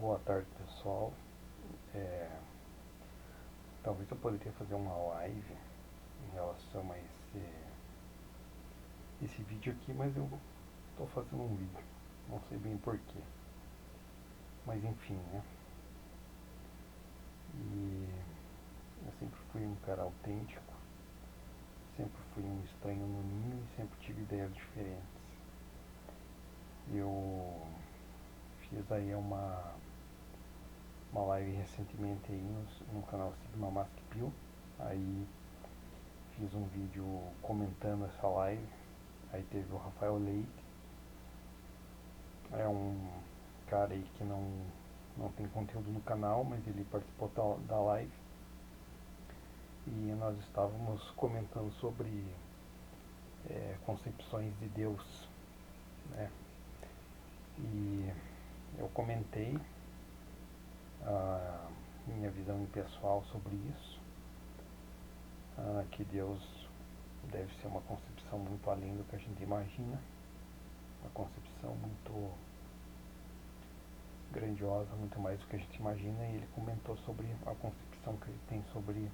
Boa tarde, pessoal. Talvez eu poderia fazer uma live em relação a esse vídeo aqui, mas eu estou fazendo um vídeo, não sei bem porquê. Mas enfim, né? E eu sempre fui um cara autêntico, sempre fui um estranho no ninho e sempre tive ideias diferentes. Eu fiz aí uma live recentemente aí no canal Sigma Mask Pill. Aí fiz um vídeo comentando essa live. Aí teve o Rafael Leite, é um cara aí que não tem conteúdo no canal, mas ele participou da live. E nós estávamos comentando sobre concepções de Deus, né? E eu comentei a minha visão pessoal sobre isso, que Deus deve ser uma concepção muito além do que a gente imagina, uma concepção muito grandiosa, muito mais do que a gente imagina. E ele comentou sobre a concepção que ele tem sobre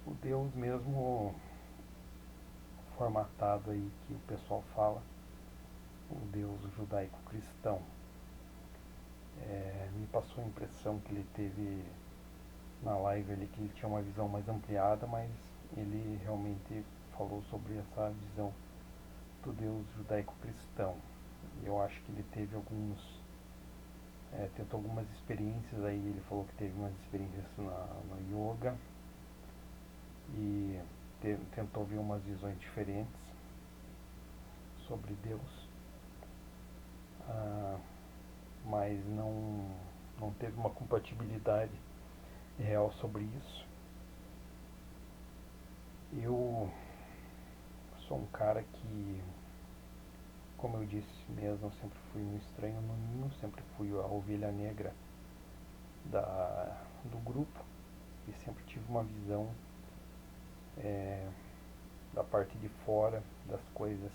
o Deus mesmo formatado aí, que o pessoal fala, o Deus judaico-cristão. Me passou a impressão que ele teve na live ali, que ele tinha uma visão mais ampliada, mas ele realmente falou sobre essa visão do Deus judaico-cristão. Eu acho que ele teve tentou algumas experiências aí. Ele falou que teve umas experiências no yoga e tentou ver umas visões diferentes sobre Deus, mas não teve uma compatibilidade real sobre isso. Eu sou um cara que, como eu disse mesmo, eu sempre fui um estranho no ninho, sempre fui a ovelha negra do grupo e sempre tive uma visão da parte de fora das coisas.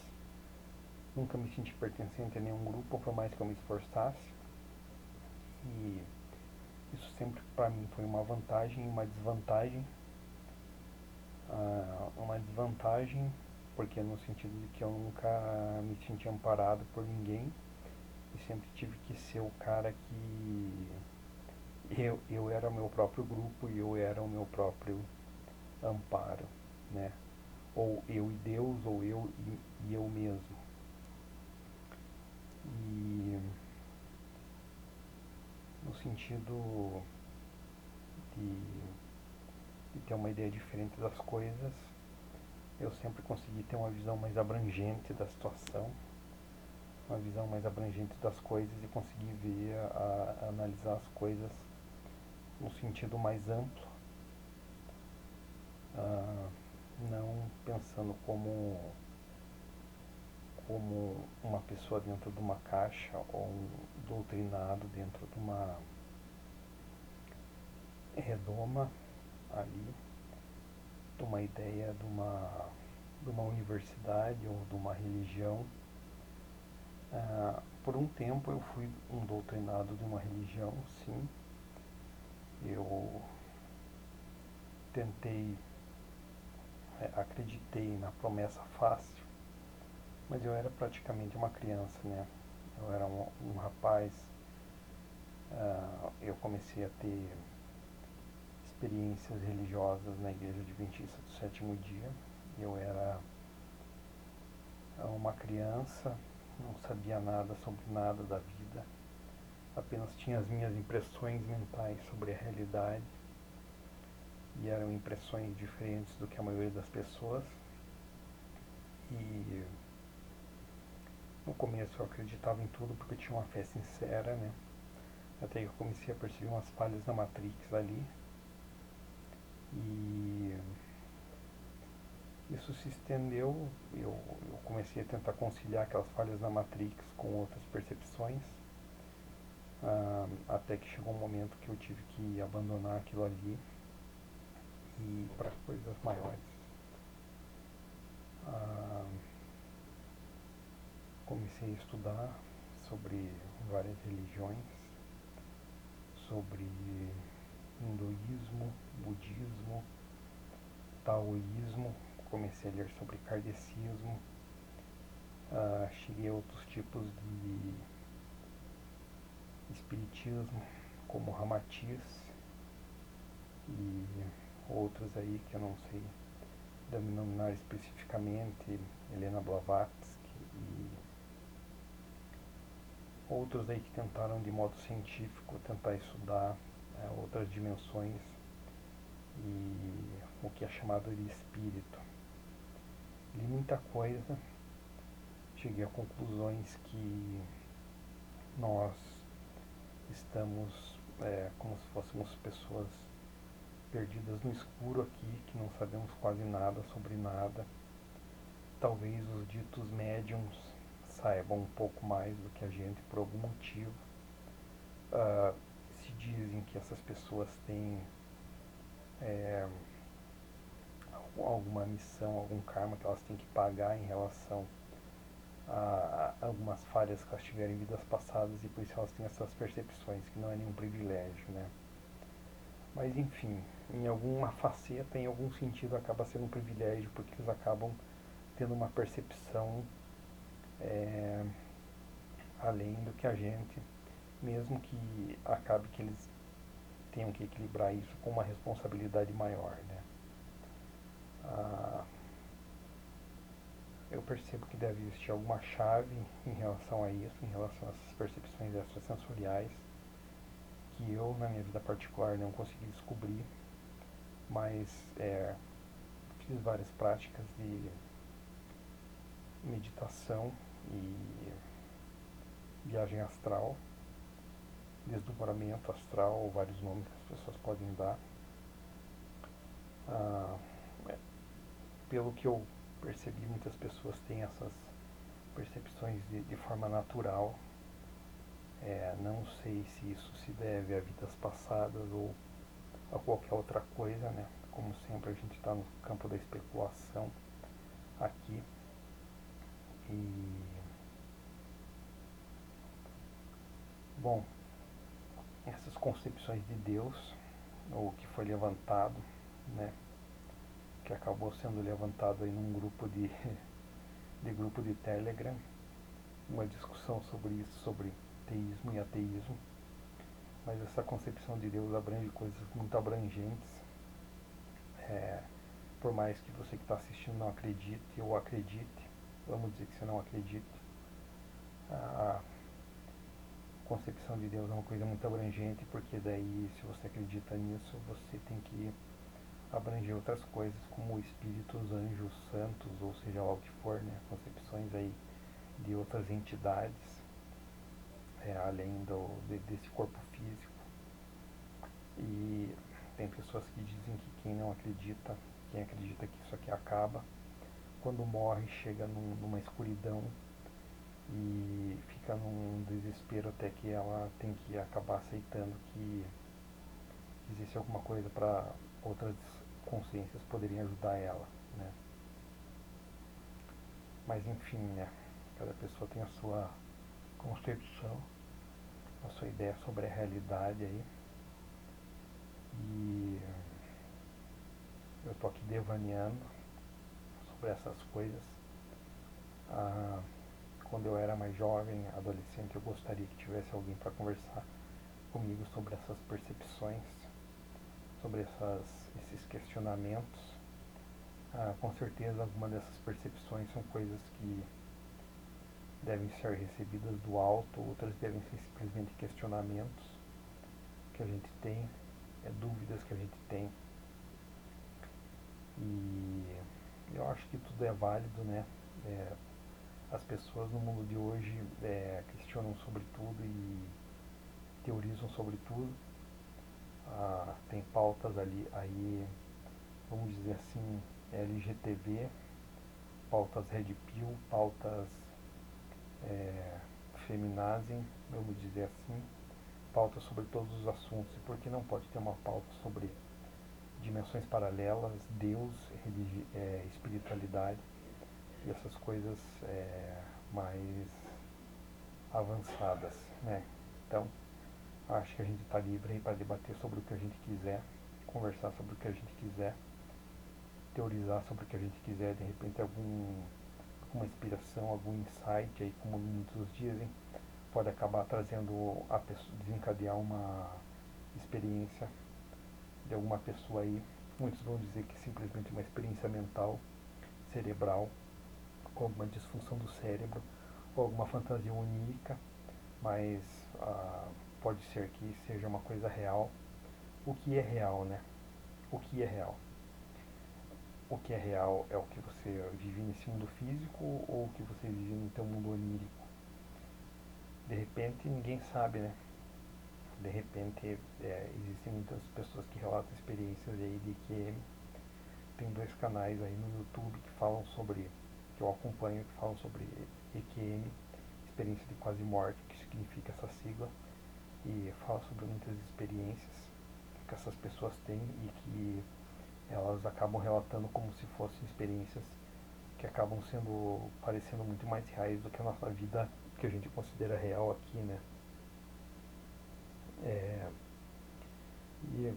Nunca me senti pertencente a nenhum grupo, por mais que eu me esforçasse. E isso sempre para mim foi uma vantagem e uma desvantagem. Uma desvantagem porque no sentido de que eu nunca me senti amparado por ninguém e sempre tive que ser o cara que eu era o meu próprio grupo e eu era o meu próprio amparo, né? Ou eu e Deus, ou eu e eu mesmo. E no sentido de ter uma ideia diferente das coisas, eu sempre consegui ter uma visão mais abrangente da situação, uma visão mais abrangente das coisas e conseguir ver, analisar as coisas no sentido mais amplo, não pensando como uma pessoa dentro de uma caixa ou um doutrinado dentro de uma redoma ali, de uma ideia de uma universidade ou de uma religião. Por um tempo eu fui um doutrinado de uma religião, sim. Eu acreditei na promessa fácil, mas eu era praticamente uma criança, né? Eu era um rapaz. Eu comecei a ter experiências religiosas na Igreja Adventista do Sétimo Dia. Eu era uma criança, não sabia nada sobre nada da vida, apenas tinha as minhas impressões mentais sobre a realidade, e eram impressões diferentes do que a maioria das pessoas. E no começo eu acreditava em tudo porque eu tinha uma fé sincera, né? Até que eu comecei a perceber umas falhas na Matrix ali. E isso se estendeu, eu comecei a tentar conciliar aquelas falhas na Matrix com outras percepções, até que chegou um momento que eu tive que abandonar aquilo ali e ir para coisas maiores. comecei a estudar sobre várias religiões, sobre hinduísmo, budismo, taoísmo, comecei a ler sobre kardecismo, cheguei a outros tipos de espiritismo, como Ramatiz e outros aí que eu não sei denominar especificamente, Helena Blavatsky e outros aí que tentaram de modo científico tentar estudar outras dimensões e o que é chamado de espírito. Li muita coisa, cheguei a conclusões que nós estamos como se fôssemos pessoas perdidas no escuro aqui, que não sabemos quase nada sobre nada. Talvez os ditos médiums saibam um pouco mais do que a gente por algum motivo. Se dizem que essas pessoas têm alguma missão, algum karma que elas têm que pagar em relação a algumas falhas que elas tiveram em vidas passadas e por isso elas têm essas percepções, que não é nenhum privilégio, né? Mas enfim, em alguma faceta, em algum sentido, acaba sendo um privilégio porque eles acabam tendo uma percepção além do que a gente, mesmo que acabe que eles tenham que equilibrar isso com uma responsabilidade maior, né? Eu percebo que deve existir alguma chave em relação a isso, em relação a essas percepções extrasensoriais, que eu, na minha vida particular, não consegui descobrir, mas fiz várias práticas de meditação e viagem astral, desdobramento astral, vários nomes que as pessoas podem dar. Pelo que eu percebi, muitas pessoas têm essas percepções de forma natural. Não sei se isso se deve a vidas passadas ou a qualquer outra coisa, né? Como sempre, a gente está no campo da especulação aqui. E bom, essas concepções de Deus, ou que foi levantado, né? Que acabou sendo levantado aí num grupo de grupo de Telegram, uma discussão sobre isso, sobre teísmo e ateísmo, mas essa concepção de Deus abrange coisas muito abrangentes, por mais que você que está assistindo não acredite ou acredite, vamos dizer que você não acredite, a concepção de Deus é uma coisa muito abrangente, porque daí se você acredita nisso, você tem que abranger outras coisas como espíritos, anjos, santos, ou seja lá o que for, né? Concepções aí de outras entidades, além desse corpo físico. E tem pessoas que dizem que quem acredita que isso aqui acaba, quando morre chega numa escuridão e fica num desespero até que ela tem que acabar aceitando que existe alguma coisa para outras consciências poderem ajudar ela, né? Mas enfim, né? Cada pessoa tem a sua concepção, a sua ideia sobre a realidade aí. E eu tô aqui devaneando sobre essas coisas. Quando eu era mais jovem, adolescente, eu gostaria que tivesse alguém para conversar comigo sobre essas percepções, sobre esses questionamentos. Com certeza, algumas dessas percepções são coisas que devem ser recebidas do alto, outras devem ser simplesmente questionamentos que a gente tem, dúvidas que a gente tem. E eu acho que tudo é válido, né? As pessoas no mundo de hoje questionam sobre tudo e teorizam sobre tudo. Tem pautas ali, aí, vamos dizer assim, LGTB, pautas Red Pill, pautas feminazem, vamos dizer assim, pautas sobre todos os assuntos. E por que não pode ter uma pauta sobre dimensões paralelas, Deus, espiritualidade? e essas coisas mais avançadas, né? Então, acho que a gente está livre aí para debater sobre o que a gente quiser, conversar sobre o que a gente quiser, teorizar sobre o que a gente quiser, de repente alguma inspiração, algum insight aí, como muitos dizem, pode acabar trazendo a pessoa, desencadear uma experiência de alguma pessoa aí. Muitos vão dizer que simplesmente uma experiência mental, cerebral, com alguma disfunção do cérebro, ou alguma fantasia onírica, mas pode ser que seja uma coisa real. O que é real, né? O que é real? O que é real é o que você vive nesse mundo físico ou o que você vive no teu mundo onírico? De repente ninguém sabe, né? De repente existem muitas pessoas que relatam experiências aí de EQM. Tem dois canais aí no YouTube que falam sobre, que eu acompanho, que falam sobre EQM, experiência de quase morte, que significa essa sigla, e fala sobre muitas experiências que essas pessoas têm e que elas acabam relatando como se fossem experiências que acabam sendo parecendo muito mais reais do que a nossa vida que a gente considera real aqui, né? É, e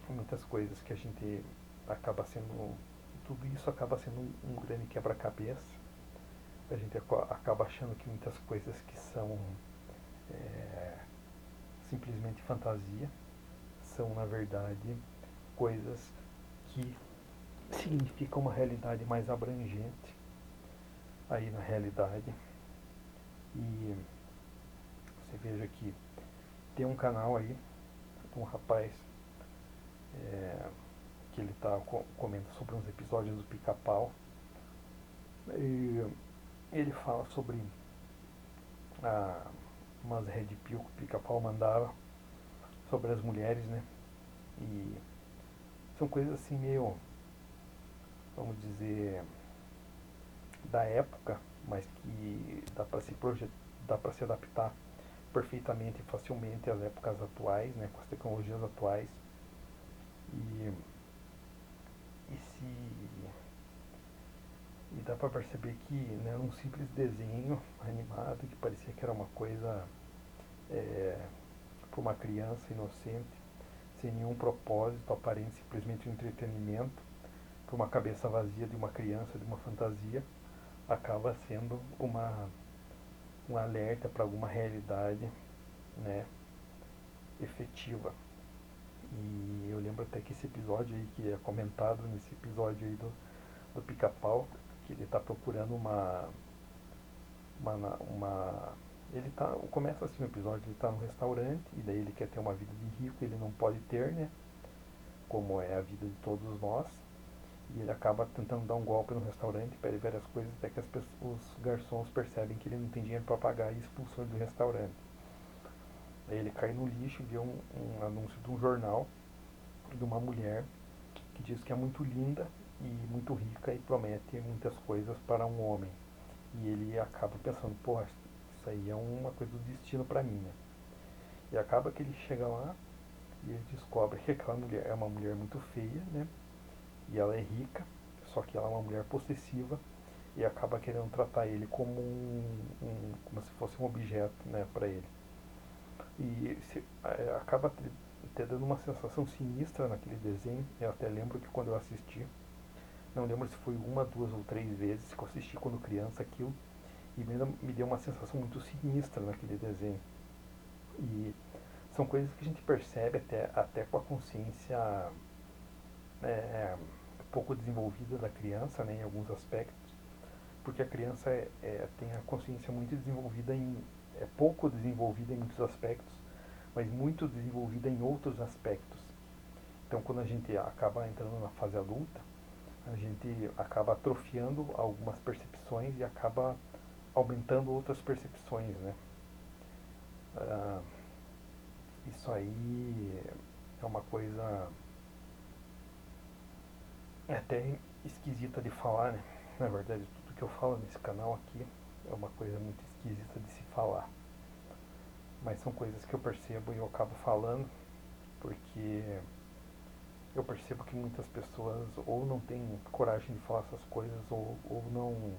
muitas coisas que a gente acaba sendo, tudo isso acaba sendo um grande quebra-cabeça. A gente acaba achando que muitas coisas que são é, simplesmente fantasia são na verdade coisas que significam uma realidade mais abrangente aí na realidade. E você veja que tem um canal aí de um rapaz que ele tá comenta sobre uns episódios do Pica-Pau e ele fala sobre umas red pill que o Pica-Pau mandava sobre as mulheres, né? E são coisas assim meio, vamos dizer, da época, mas que dá para se adaptar perfeitamente e facilmente às épocas atuais, né, com as tecnologias atuais. E, e se e dá para perceber que né, um simples desenho animado que parecia que era uma coisa para uma criança inocente, sem nenhum propósito aparente, simplesmente um entretenimento, para uma cabeça vazia de uma criança, de uma fantasia, acaba sendo um alerta para alguma realidade, né, efetiva. E eu lembro até que esse episódio aí, que é comentado nesse episódio aí do Pica-Pau, que ele está procurando ele tá, começa assim o episódio, ele está num restaurante, e daí ele quer ter uma vida de rico, ele não pode ter, né, como é a vida de todos nós, e ele acaba tentando dar um golpe no restaurante, pede várias coisas, até que os garçons percebem que ele não tem dinheiro para pagar e expulsam ele do restaurante. Aí ele cai no lixo e vê um anúncio de um jornal de uma mulher que diz que é muito linda e muito rica e promete muitas coisas para um homem. E ele acaba pensando, pô, isso aí é uma coisa do destino para mim, né? E acaba que ele chega lá e ele descobre que aquela mulher é uma mulher muito feia, né? E ela é rica, só que ela é uma mulher possessiva e acaba querendo tratar ele como como se fosse um objeto, né, para ele. E acaba até dando uma sensação sinistra naquele desenho. Eu até lembro que quando eu assisti, não lembro se foi uma, duas ou três vezes que eu assisti quando criança aquilo, e me deu uma sensação muito sinistra naquele desenho. E são coisas que a gente percebe até com a consciência é, pouco desenvolvida da criança, né, em alguns aspectos, porque a criança tem a consciência muito desenvolvida é pouco desenvolvida em muitos aspectos, mas muito desenvolvida em outros aspectos. Então, quando a gente acaba entrando na fase adulta, a gente acaba atrofiando algumas percepções e acaba aumentando outras percepções, né? Ah, isso aí é uma coisa até esquisita de falar, né? Na verdade, tudo que eu falo nesse canal aqui é uma coisa muito esquisita de se falar. Mas são coisas que eu percebo e eu acabo falando porque eu percebo que muitas pessoas ou não têm coragem de falar essas coisas ou não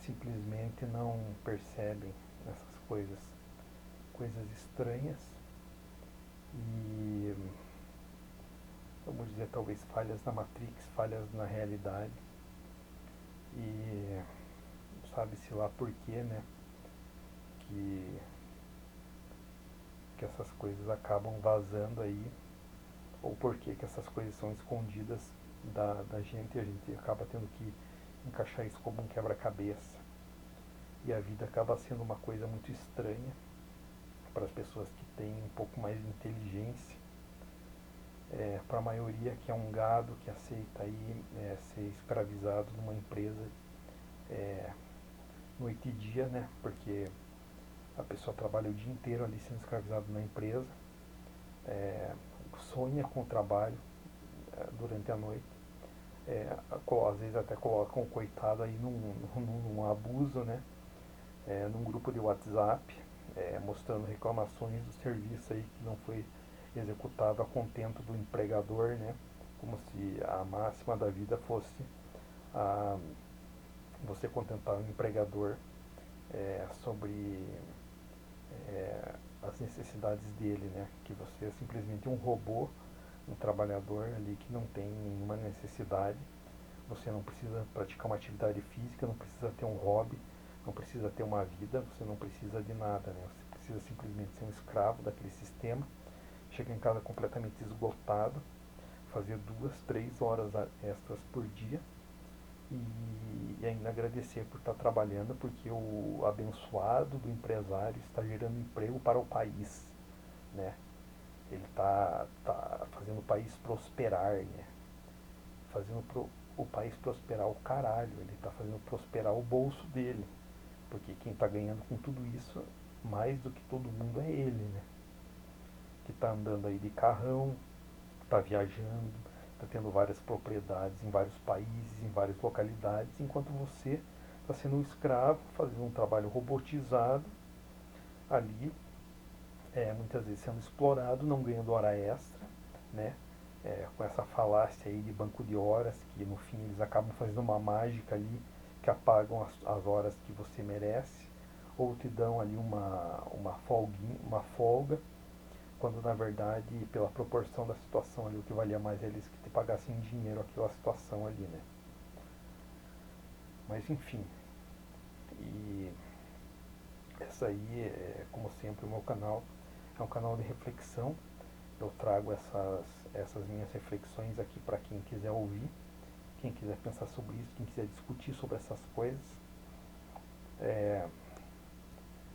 simplesmente não percebem essas coisas estranhas e, vamos dizer, talvez falhas na Matrix, falhas na realidade e sabe-se lá por quê, né, que, que essas coisas acabam vazando aí, ou por que essas coisas são escondidas da gente e a gente acaba tendo que encaixar isso como um quebra-cabeça. E a vida acaba sendo uma coisa muito estranha para as pessoas que têm um pouco mais de inteligência. Para a maioria que é um gado que aceita aí ser escravizado numa empresa noite e dia, né? Porque a pessoa trabalha o dia inteiro ali sendo escravizado na empresa, é, sonha com o trabalho durante a noite. Às vezes até colocam o coitado aí num abuso, né? Num grupo de WhatsApp, mostrando reclamações do serviço aí que não foi executado a contento do empregador, né? Como se a máxima da vida fosse a, você contentar o empregador sobre as necessidades dele, né? Que você é simplesmente um robô, um trabalhador ali que não tem nenhuma necessidade. Você não precisa praticar uma atividade física, não precisa ter um hobby, não precisa ter uma vida, você não precisa de nada, né? Você precisa simplesmente ser um escravo daquele sistema, chegar em casa completamente esgotado, fazer 2, 3 horas extras por dia e ainda agradecer por estar trabalhando, porque o abençoado do empresário está gerando emprego para o país, né? Ele tá fazendo o país prosperar, né? O país prosperar o caralho, ele está fazendo prosperar o bolso dele, porque quem está ganhando com tudo isso, mais do que todo mundo, é ele, né? Que está andando aí de carrão, está viajando, está tendo várias propriedades em vários países, em várias localidades, enquanto você está sendo um escravo, fazendo um trabalho robotizado ali, muitas vezes sendo explorado, não ganhando hora extra, né? Com essa falácia aí de banco de horas, que no fim eles acabam fazendo uma mágica ali, que apagam as horas que você merece, ou te dão ali uma folga, quando na verdade, pela proporção da situação ali, o que valia mais é eles que te pagassem em dinheiro aquela situação ali, né? Mas enfim, e essa aí como sempre, o meu canal é um canal de reflexão. Eu trago essas minhas reflexões aqui para quem quiser ouvir, quem quiser pensar sobre isso, quem quiser discutir sobre essas coisas.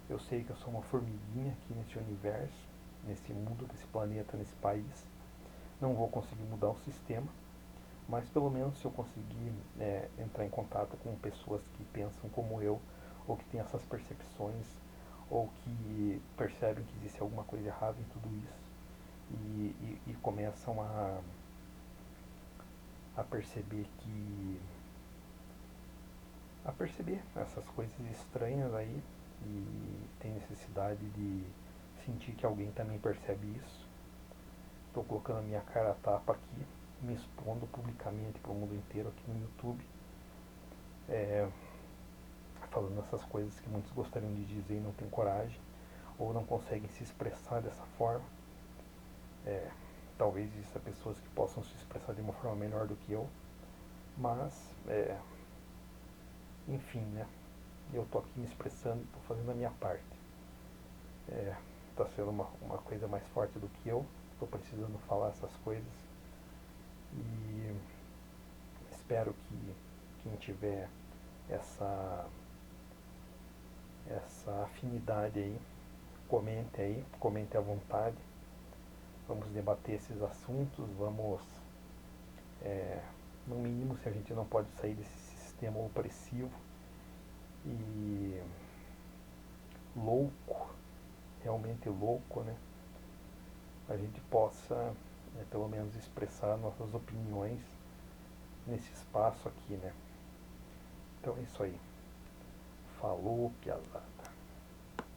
Eu sei que eu sou uma formiguinha aqui nesse universo, nesse mundo, nesse planeta, nesse país. Não vou conseguir mudar o sistema, mas pelo menos se eu conseguir entrar em contato com pessoas que pensam como eu, ou que têm essas percepções, ou que percebem que existe alguma coisa errada em tudo isso, e começam a perceber a perceber essas coisas estranhas aí e tem necessidade de sentir que alguém também percebe isso. Estou colocando a minha cara a tapa aqui, me expondo publicamente para o mundo inteiro aqui no YouTube, é, falando essas coisas que muitos gostariam de dizer e não têm coragem, ou não conseguem se expressar dessa forma. É, talvez existam pessoas que possam se expressar de uma forma melhor do que eu, mas, enfim, né? Eu tô aqui me expressando, tô fazendo a minha parte. Tá sendo uma coisa mais forte do que eu, tô precisando falar essas coisas e espero que quem tiver essa, essa afinidade aí, comente à vontade, vamos debater esses assuntos, vamos, no mínimo, se a gente não pode sair desse sistema opressivo e louco, realmente louco, né? A gente possa, pelo menos, expressar nossas opiniões nesse espaço aqui, né? Então é isso aí. Falou, piada.